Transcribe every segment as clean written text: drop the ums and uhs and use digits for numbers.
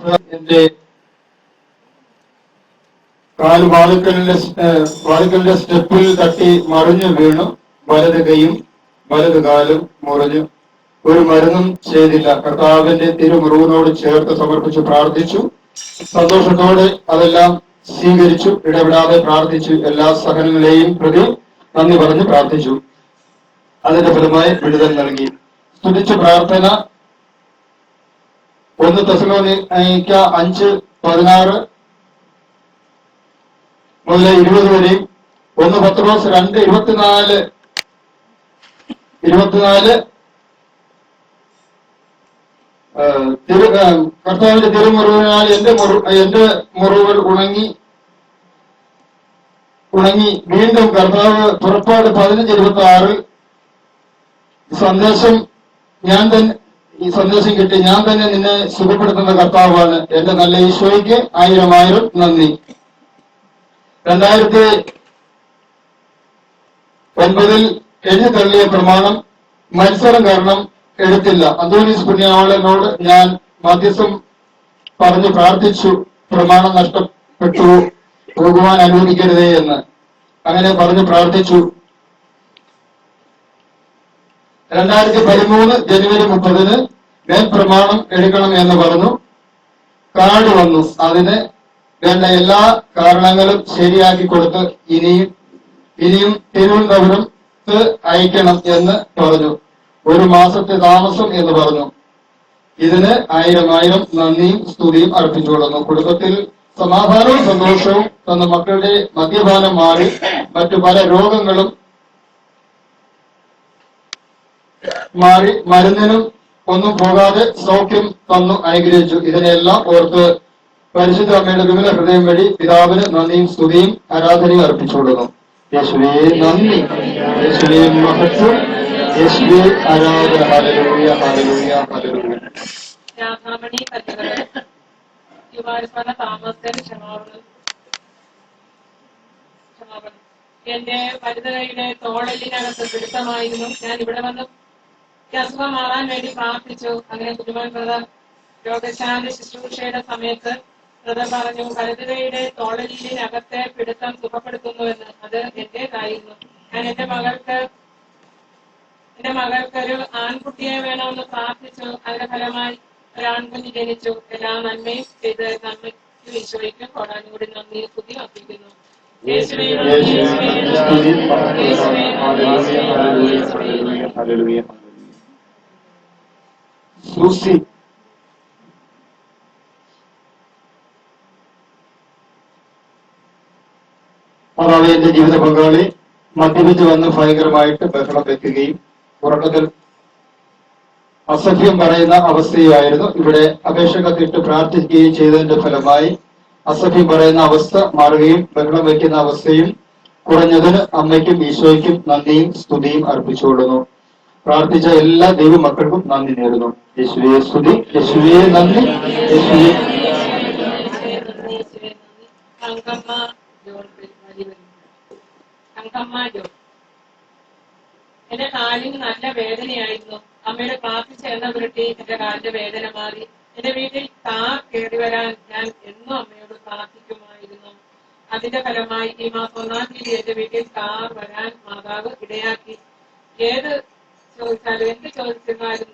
എന്റെ വാതിക്കലിന്റെ സ്റ്റെപ്പിൽ തട്ടി മറിഞ്ഞു വീണു. വലത് കൈയും വലത് കാലും മുറിഞ്ഞു. ഒരു മരുന്നും ചെയ്തില്ല. കർത്താവിന്റെ തിരുമുറിവിനോട് ചേർത്ത് സമർപ്പിച്ചു പ്രാർത്ഥിച്ചു. സന്തോഷത്തോടെ അതെല്ലാം സ്വീകരിച്ചു. ഇടപെടാതെ പ്രാർത്ഥിച്ചു. എല്ലാ സഹനങ്ങളെയും പ്രതി നന്ദി പറഞ്ഞ് പ്രാർത്ഥിച്ചു. അതിന്റെ ഫലമായി വിടുതൽ നൽകി. സ്തുതിച്ച പ്രാർത്ഥന 1 തെസ്സലോനിക്ക 5:16 മുതൽ 20 വരെയും 1 പത്രോസ് 2:24 കർത്താവിന്റെ തിരുമുറിവിനാൽ എന്റെ മുറിവുകൾ ഉണങ്ങി വീണ്ടും കർത്താവ് പുറപ്പാട് 15:26 ഈ സന്ദേശം കിട്ടി. ഞാൻ തന്നെ നിന്നെ സുഖപ്പെടുത്തുന്ന കർത്താവാണ്. എന്റെ നല്ല ഈശോയ്ക്ക് 1000 നന്ദി. 2009 എഴുതി തള്ളിയ പ്രമാണം മത്സരം കാരണം എടുത്തില്ല. അന്തോണീസ് പുണ്യാളനോട് ഞാൻ മധ്യസ്ഥം പറഞ്ഞു പ്രാർത്ഥിച്ചു. പ്രമാണം നഷ്ടപ്പെട്ടു പോകുവാൻ അനുവദിക്കരുതേ എന്ന്. അങ്ങനെ പറഞ്ഞു പ്രാർത്ഥിച്ചു. 2013 ജനുവരി 30 മേൽപ്രമാണം എടുക്കണം എന്ന് പറഞ്ഞു. കാർഡ് വന്നു. അതിന് വേണ്ട എല്ലാ കാരണങ്ങളും ശരിയാക്കി കൊടുത്ത് ഇനിയും തിരുവനന്തപുരത്ത് അയക്കണം എന്ന് പറഞ്ഞു. 1 മാസത്തെ താമസം എന്ന് പറഞ്ഞു. ഇതിന് 1000 നന്ദിയും സ്തുതിയും അർപ്പിച്ചുകൊള്ളുന്നു. കുടുംബത്തിൽ സമാധാനവും സന്തോഷവും തന്ന മക്കളുടെ മദ്യപാനം മാറി മറ്റു പല രോഗങ്ങളും മാറി മരുന്നിനും ഒന്നും പോകാതെ സൗഖ്യം തന്നു അനുഗ്രഹിച്ചു. ഇതിനെല്ലാം ഓർത്ത് പരിശുദ്ധ അമ്മയുടെ വിമല ഹൃദയം വഴി പിതാവിന് നന്ദിയും സ്തുതിയും ആരാധനയും അർപ്പിച്ചുകൊള്ളുന്നു. യേശുവേ നന്ദി, യേശുവേ മഹത്വം, യേശുവേ ആരാധന. Hallelujah, hallelujah, hallelujah. എന്റെ വലുതകയുടെ തോളലിനകത്ത് പിടുത്തമായിരുന്നു. ഞാൻ ഇവിടെ വന്ന് അസുഖം മാറാൻ വേണ്ടി പ്രാർത്ഥിച്ചു. അങ്ങനെ കുഞ്ഞുമോൻ ബ്രദർ രോഗശാന്തി ശുശ്രൂഷയുടെ സമയത്ത് ബ്രദർ പറഞ്ഞു, വലുതകയുടെ തോളലിനകത്തെ പിടുത്തം സുഖപ്പെടുത്തുന്നുവെന്ന്. അത് എന്റേതായിരുന്നു. ഞാൻ എന്റെ മകൾക്ക് ഒരു ആൺകുട്ടിയെ വേണമെന്ന് പ്രാർത്ഥിച്ചു. അതിന്റെ ഫലമായി ഒരു ആൺകുഞ്ഞ് ജനിച്ചു. എല്ലാ നന്മയും ചെയ്ത് നന്മയ്ക്കും ഈശോയ്ക്കും കോടാനുകൂടി നന്ദി സ്തുതി അർപ്പിക്കുന്നു. സൂസി അതാണ് എന്റെ ജീവിത പങ്കാളി. മദ്യപിച്ച് വന്ന് ഭയങ്കരമായിട്ട് ബഹളം വെക്കുകയും ഉറക്കത്തിൽ അസഭ്യം പറയുന്ന അവസ്ഥയായിരുന്നു. ഇവിടെ അപേക്ഷ കത്തിട്ട് പ്രാർത്ഥിക്കുകയും ചെയ്തതിന്റെ ഫലമായി അസഭ്യം പറയുന്ന അവസ്ഥ മാറുകയും ബഹളം വയ്ക്കുന്ന അവസ്ഥയും കുറഞ്ഞതിന് അമ്മയ്ക്കും ഈശോയ്ക്കും നന്ദിയും സ്തുതിയും അർപ്പിച്ചുകൊള്ളുന്നു. പ്രാർത്ഥിച്ച എല്ലാ ദൈവമക്കൾക്കും നന്ദി നേരുന്നു. യേശുവേ സ്തുതി, യേശുവേ നന്ദി, യേശുവേ. എന്റെ കാലിന് നല്ല വേദനയായിരുന്നു. അമ്മയുടെ പ്രാർത്ഥിച്ച എണ്ണ പുരട്ടി എന്റെ കാലിന്റെ വേദന മാറി. എന്റെ വീട്ടിൽ കാർ കയറി വരാൻ ഞാൻ എന്നും അമ്മയോട് പ്രാർത്ഥിക്കുമായിരുന്നു. അതിന്റെ ഫലമായി ഈ മാസം 1-ാം തീയതി എന്റെ വീട്ടിൽ കാർ വരാൻ മാതാവ് ഇടയാക്കി. ഏത് ചോദിച്ചാലും എന്ത് ചോദിച്ചിരുന്നാലും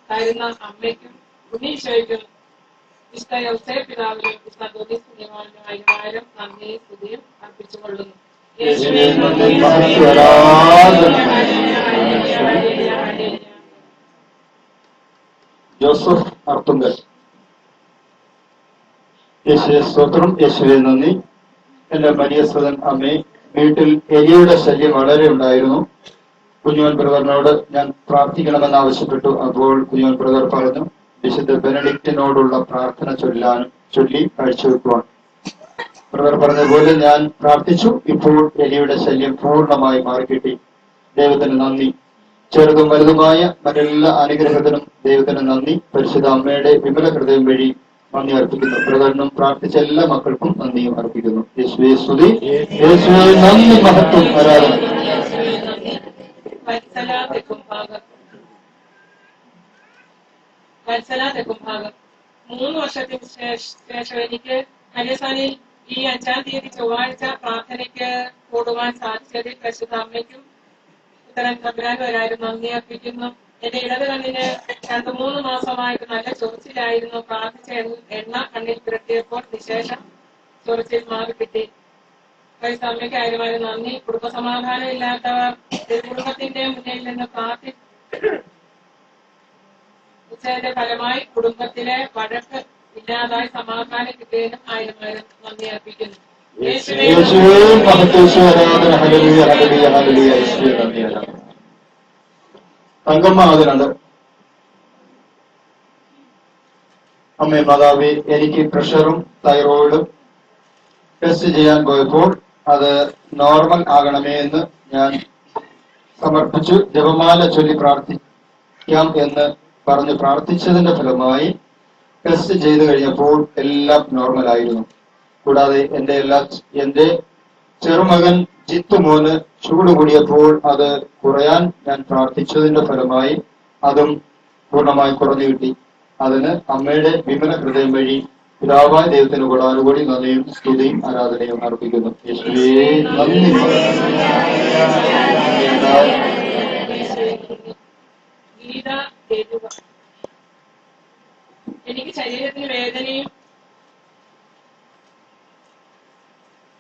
തരുന്ന അമ്മയ്ക്കും ഉണ്ണീശോയ്ക്കും വിശുദ്ധ യൗസേപ്പ് പിതാവിനും വിശുദ്ധ അന്തോണീസ് പുണ്യവാളിനും 1000 നന്ദിയും സ്തുതിയും അർപ്പിച്ചുകൊള്ളുന്നു. ജോസഫ് അർത്തുങ്കൽ. യേശുവേ സ്തോത്രം, യേശുവേ നന്ദി. എന്റെ മരിയസ്വതൻ അമ്മേ, വീട്ടിൽ എലിയുടെ ശല്യം വളരെ ഉണ്ടായിരുന്നു. കുഞ്ഞുമോൻ ബ്രദറിനോട് ഞാൻ പ്രാർത്ഥിക്കണമെന്ന് ആവശ്യപ്പെട്ടു. അപ്പോൾ കുഞ്ഞുമോൻ ബ്രദർ പറഞ്ഞു, വിശുദ്ധ ബെനഡിക്റ്റിനോടുള്ള പ്രാർത്ഥന ചൊല്ലി കാഴ്ചവെക്കുവാൻ. ബ്രദർ പറഞ്ഞതുപോലെ ഞാൻ പ്രാർത്ഥിച്ചു. ഇപ്പോൾ എലിയുടെ ശല്യം പൂർണ്ണമായി മാറിക്കിട്ടി. ദൈവത്തിന് നന്ദി. ചെറുതും വലുതുമായ മറ്റെല്ലാ അനുഗ്രഹത്തിനും ദൈവത്തിന് നന്ദി. പരിശുദ്ധ അമ്മയുടെ വിമല ഹൃദയം വഴി നന്ദി അർപ്പിക്കുന്നു. ബ്രദറിനും പ്രാർത്ഥിച്ച എല്ലാ മക്കൾക്കും നന്ദിയും അർപ്പിക്കുന്നു. യേശുവേ സ്തുതി, യേശുവേ നന്ദി, മഹത്വം, ആരാധന. വത്സല തെക്കുംഭാഗം 3 വർഷത്തിന് ശേഷം എനിക്ക് മരിയസാനിൽ ഈ 5-ാം തീയതി ചൊവ്വാഴ്ച പ്രാർത്ഥനയ്ക്ക് കൂടുവാൻ സാധിച്ചതിൽ പരിശുദ്ധ അമ്മയ്ക്കും ഉത്തരം തമ്പുരാനും ഒരായിരം നന്ദി അർപ്പിക്കുന്നു. എന്റെ ഇടത് കണ്ണിന് 2-3 മാസമായിട്ട് നല്ല ചൊറിച്ചിലായിരുന്നു. പ്രാർത്ഥിച്ച എണ്ണ കണ്ണിൽ പുരട്ടിയപ്പോൾ നിശേഷം ചൊറിച്ചിൽ മാറി കിട്ടി. പരിശുദ്ധ അമ്മയ്ക്ക് 1000 നന്ദി. കുടുംബസമാധാനം ഇല്ലാത്തവർ കുടുംബത്തിന്റെ മുന്നിൽ നിന്ന് പ്രാർത്ഥിച്ചതിന്റെ ഫലമായി കുടുംബത്തിലെ വഴക്ക് ഇല്ലാതായി സമാധാനം കിട്ടിയതിനും 1000 നന്ദി അർപ്പിക്കുന്നു. തങ്കമ്മ അതിനുണ്ട്. അമ്മേ മാതാവേ, എനിക്ക് പ്രഷറും തൈറോയിഡും ടെസ്റ്റ് ചെയ്യാൻ പോയപ്പോൾ അത് നോർമൽ ആകണമേ എന്ന് ഞാൻ സമർപ്പിച്ചു. ജപമാല ചൊല്ലി പ്രാർത്ഥിക്കാം എന്ന് പറഞ്ഞ് പ്രാർത്ഥിച്ചതിന്റെ ഫലമായി ടെസ്റ്റ് ചെയ്തു കഴിഞ്ഞപ്പോൾ എല്ലാം നോർമൽ ആയിരുന്നു. കൂടാതെ എന്റെ ചെറുമകൻ ജിത്തുമോന് ചൂട് കൂടിയപ്പോൾ അത് കുറയാൻ ഞാൻ പ്രാർത്ഥിച്ചതിന്റെ ഫലമായി അതും പൂർണ്ണമായി കുറഞ്ഞു കിട്ടി. അതിന് അമ്മയുടെ വിമല ഹൃദയം വഴി പിതാവായ ദൈവത്തിന് കൂടാനുകൂടി നന്ദിയും സ്തുതിയും ആരാധനയും അർപ്പിക്കുന്നു. യേശുവേ നന്ദി. എനിക്ക് ശരീരത്തിന് വേദനയും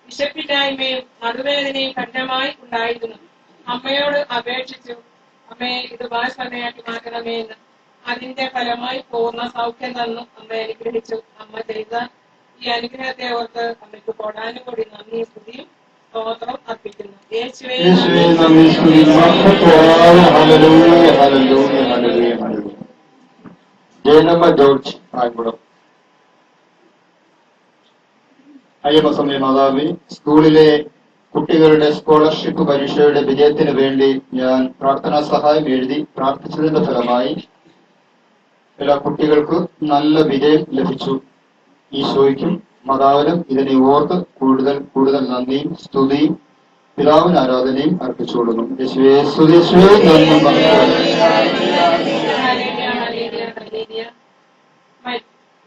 വിശപ്പില്ലായ്മയും നടുവേദനയും കഠിനമായി ഉണ്ടായിരുന്നു. അമ്മയോട് അപേക്ഷിച്ചു, അമ്മയെ ഇത് ഭാഷണയാക്കി മാറ്റണമേ എന്ന്. അതിന്റെ ഫലമായി പൂർണ്ണ സൗഖ്യം തന്നു അമ്മ അനുഗ്രഹിച്ചു. അമ്മ ചെയ്ത ഈ അനുഗ്രഹത്തെ ഓർത്ത് അമ്മയ്ക്ക് കോടാനും കൂടി നന്ദി സ്തുതിയും സ്തോത്രം അർപ്പിക്കുന്നു. യേശുവേ ജയനമ്മ ജോർജ് ആയിക്കുളം. അയ്യപ്പ സമയ മാതാവി, സ്കൂളിലെ കുട്ടികളുടെ സ്കോളർഷിപ്പ് പരീക്ഷയുടെ വിജയത്തിന് വേണ്ടി ഞാൻ പ്രാർത്ഥനാ സഹായം എഴുതി പ്രാർത്ഥിച്ചതിന്റെ ഫലമായി എല്ലാ കുട്ടികൾക്കും നല്ല വിജയം ലഭിച്ചു. ഈശോയ്ക്കും മാതാവിനും ഇതിനെ ഓർത്ത് കൂടുതൽ കൂടുതൽ നന്ദിയും സ്തുതിയും പിതാവിന് ആരാധനയും അർപ്പിച്ചുകൊള്ളുന്നു. യേശുവേ സ്തുതി.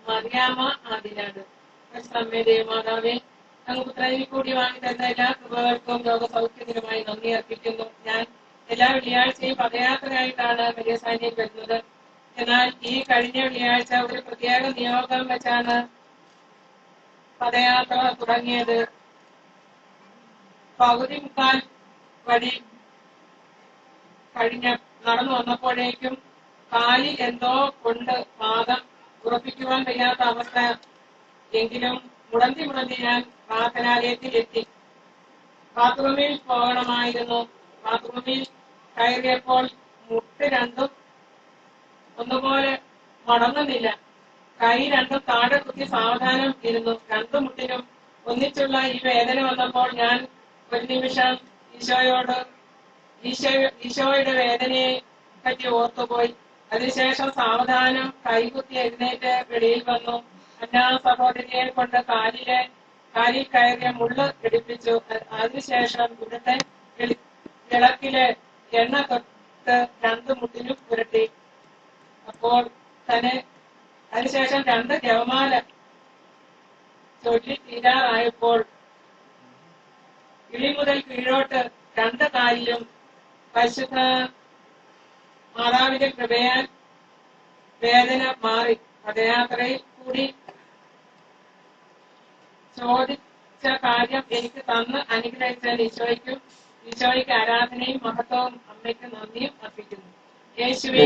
മറിയാമ്മ ആദിനാട്. ദേവമാതാവേ, അങ്ങ് പുത്രനിൽ കൂടി വാങ്ങി തരുന്ന എല്ലാ കൃപകൾക്കും രോഗസൗഖ്യത്തിനുമായി നന്ദി അർപ്പിക്കുന്നു. ഞാൻ എല്ലാ വെള്ളിയാഴ്ചയും പദയാത്രയായിട്ടാണ് മരിയസാനിയിൽ വരുന്നത്. എന്നാൽ ഈ കഴിഞ്ഞ വെള്ളിയാഴ്ച ഒരു പ്രത്യേക നിയോഗം വെച്ചാണ് പദയാത്ര തുടങ്ങിയത്. പകുതി മുക്കാൽ വഴി നടന്നു വന്നപ്പോഴേക്കും കാലിൽ എന്തോ കൊണ്ട് പാദം ഉറപ്പിക്കുവാൻ വയ്യാത്ത അവസ്ഥ. എങ്കിലും മുടന്തി ഞാൻ പ്രാർത്ഥനാലയത്തിൽ എത്തി. ബാത്റൂമിൽ പോകണമായിരുന്നു. ബാത്റൂമിൽ കയറിയപ്പോൾ മുട്ട് രണ്ടും ഒന്നുപോലെ മടങ്ങുന്നില്ല. കൈ രണ്ടും താഴെ കുത്തി സാവധാനം ഇരുന്നു. രണ്ടു മുട്ടിനും ഒന്നിച്ചുള്ള ഈ വേദന വന്നപ്പോൾ ഞാൻ ഒരു നിമിഷം ഈശോയുടെ വേദനയെ പറ്റി ഓർത്തുപോയി. അതിനുശേഷം സാവധാനം കൈകുത്തി എഴുന്നേറ്റ് വെളിയിൽ വന്നു. അന്നാ സഹോദരിയെ കൊണ്ട് കാലിൽ കയറിയ മുള്ള് പിടിപ്പിച്ചു. അതിനുശേഷം ഇവിടുത്തെ വിളക്കില് എണ്ണ തൊട്ട് രണ്ടു മുട്ടിനും പുരട്ടി. അപ്പോൾ തന്നെ അതിനുശേഷം 2 ജപമാല ചൊല്ലി തീരാറായപ്പോൾ കിളി മുതൽ കീഴോട്ട് 2 കാലിലും പരിശുദ്ധ മാതാവിന്റെ കൃപയാൽ വേദന മാറി. പദയാത്രയിൽ കൂടി ചോദിച്ച കാര്യം എനിക്ക് തന്ന് അനുഗ്രഹിച്ച ഈശോയ്ക്ക് ആരാധനയും മഹത്വവും അമ്മയ്ക്ക് നന്ദിയും അർപ്പിക്കുന്നു. യേശുവേ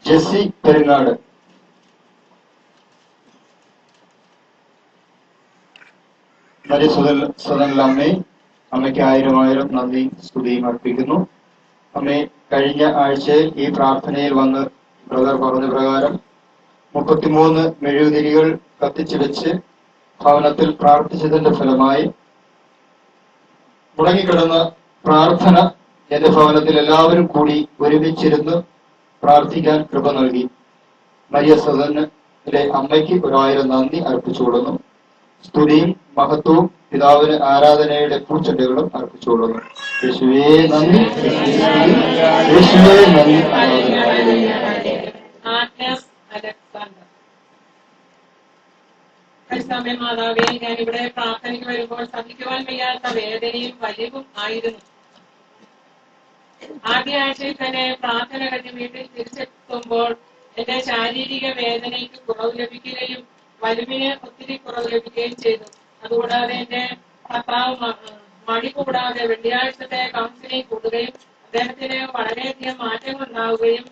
ജെസ്സി പെരുങ്ങാട്. അമ്മേ, അമ്മയ്ക്ക് 1000 നന്ദി സ്തുതിയും അർപ്പിക്കുന്നു. അമ്മേ, കഴിഞ്ഞ ആഴ്ചയിൽ ഈ പ്രാർത്ഥനയിൽ വന്ന് ബ്രദർ പറഞ്ഞ പ്രകാരം 33 മെഴുകുതിരികൾ കത്തിച്ചു വെച്ച് ഭവനത്തിൽ പ്രാർത്ഥിച്ചതിന്റെ ഫലമായി മുടങ്ങിക്കിടന്ന പ്രാർത്ഥന എന്റെ ഭവനത്തിൽ എല്ലാവരും കൂടി ഒരുമിച്ചിരുന്ന് പ്രാർത്ഥിക്കാൻ കൃപ നൽകി. മരിയ സദനിലെ അമ്മയ്ക്ക് 1000 നന്ദി അർപ്പിച്ചുകൊള്ളുന്നു. സ്തുതിയും മഹത്വവും പിതാവിന് ആരാധനയുടെ പൂച്ചെണ്ടുകളും അർപ്പിച്ചുകൊള്ളുന്നു. യേശുവേ നന്ദി, യേശുവേ നന്ദി. Agnes Alexander. പരിശുദ്ധ മാതാവേ, ഞാൻ ഇവിടെ പ്രാർത്ഥനയ്ക്ക് വരുമ്പോൾ സഹിക്കുവാൻ വയ്യാത്ത വേദനയും വലിവും ആയിരുന്നു. ആദ്യ ആഴ്ചയിൽ തന്നെ പ്രാർത്ഥന കഴിഞ്ഞ് വീട്ടിൽ തിരിച്ചെത്തുമ്പോൾ എന്റെ ശാരീരിക വേദനയ്ക്ക് കുറവ് ലഭിക്കുകയും വലിവിന് ഒത്തിരി കുറവ് ലഭിക്കുകയും ചെയ്തു. അതുകൂടാതെ എന്റെ ഭർത്താവ് മടി കൂടാതെ വെള്ളിയാഴ്ചത്തെ കൗൺസിലിംഗ് കൂടുകയും അദ്ദേഹത്തിന് വളരെയധികം മാറ്റങ്ങൾ ഉണ്ടാവുകയും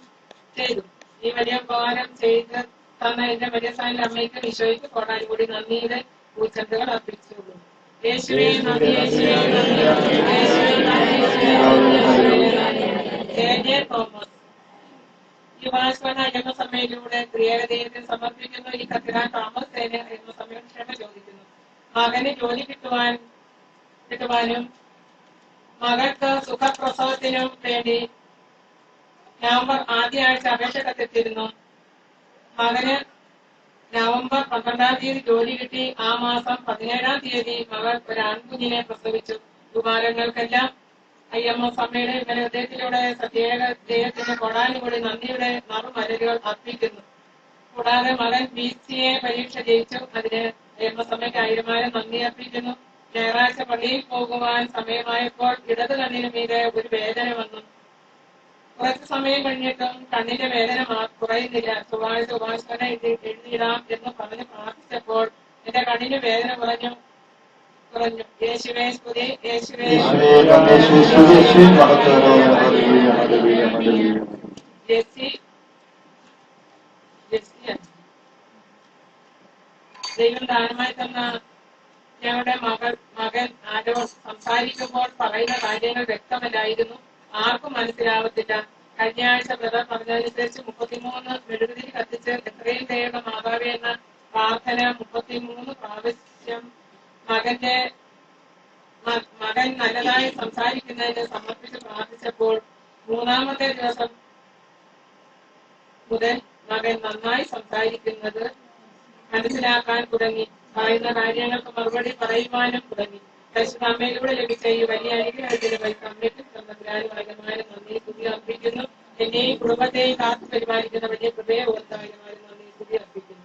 ചെയ്തു. ഈ വലിയ ഉപകാരം ചെയ്ത് തന്ന എന്റെ വലിയസാന്റെ അമ്മയ്ക്ക് ഈശോയ്ക്ക് കോടാനും കൂടി നന്ദിയുടെ പൂച്ചെണ്ടുകൾ അർപ്പിച്ചുള്ളൂ. യേശുവേ നന്ദി, യേശുവേ നന്ദി, യേശുവേ നന്ദി. തോമസ്. യുവാശ്വന ജന്മസഭയിലൂടെ ക്രിയാഗതയിൽ സമർപ്പിക്കുന്നു. ഈ കത്തിരാൻ തോമസ് ജന്മസഭയിൽ ക്ഷമ ചോദിക്കുന്നു. മകന് ജോലി കിട്ടുവാനും മകൾക്ക് സുഖപ്രസവത്തിനും വേണ്ടി നവംബർ ആദ്യ ആഴ്ച അപേക്ഷ കത്തെത്തിയിരുന്നു. മകന് നവംബർ 12-ാം തീയതി ജോലി കിട്ടി. ആ മാസം 17-ാം തീയതി മകൾ ഒരു ആൺകുഞ്ഞിനെ പ്രസവിച്ചു. ഉപകാരങ്ങൾക്കെല്ലാം IMS അമ്മയുടെ ഹൃദയത്തിലൂടെ പ്രത്യേക ദൈവത്തിന്റെ കൊടാനുകൂടി നന്ദിയുടെ നറുമലരുകൾ അർപ്പിക്കുന്നു. കൂടാതെ മകൻ BCA പരീക്ഷ ജയിച്ചു. അതിന് IMS അമ്മയ്ക്ക് 1000 നന്ദി അർപ്പിക്കുന്നു. ഞായറാഴ്ച പള്ളിയിൽ പോകുവാൻ സമയമായപ്പോൾ ഇടത് കണ്ണിന് മീതെ ഒരു വേദന വന്നു. കുറച്ചു സമയം കഴിഞ്ഞിട്ടും കണ്ണിന്റെ വേദന കുറയുന്നില്ല. ചൊവ്വാഴ്ച ഉപാസന എഴുതിയിടാം എന്ന് പറഞ്ഞ് പ്രാർത്ഥിച്ചപ്പോൾ എന്റെ കണ്ണിന് വേദന കുറഞ്ഞു. യേശുവേ സ്തുതി, യേശുവേ ദൈവം ദാനമായി തന്ന ഞങ്ങളുടെ മകൻ ആരോ സംസാരിക്കുമ്പോൾ പറയുന്ന കാര്യങ്ങൾ വ്യക്തമല്ലായിരുന്നു. ആർക്കും മനസ്സിലാവത്തില്ല. കഴിഞ്ഞ ആഴ്ച ബ്രദർ പറഞ്ഞതനുസരിച്ച് 33 മെഴുകുതിരി കത്തിച്ച് എത്രയും ദയുള്ള മാതാവേ എന്ന പ്രാർത്ഥന 33 പ്രാവശ്യം മകൻ നല്ലതായി സംസാരിക്കുന്നതിന് സമർപ്പിച്ച് പ്രാർത്ഥിച്ചപ്പോൾ 3-ാമത്തെ ദിവസം മുതൽ മകൻ നന്നായി സംസാരിക്കുന്നത് മനസ്സിലാക്കാൻ തുടങ്ങി. പറയുന്ന കാര്യങ്ങൾക്ക് മറുപടി പറയുവാനും തുടങ്ങി. പരിശുദ്ധ അമ്മയിലൂടെ ലഭിച്ച ഈ വലിയ അനുഗ്രഹത്തിന് അമ്മയ്ക്കും തമ്പുരാനുമായും നന്ദി സ്തുതി അർപ്പിക്കുന്നു. എന്നെയും കുടുംബത്തെയും കാത്തു പരിപാലിക്കുന്ന വലിയ കൃപയെ ഓർത്തായും നന്ദി സ്തുതി അർപ്പിക്കുന്നു.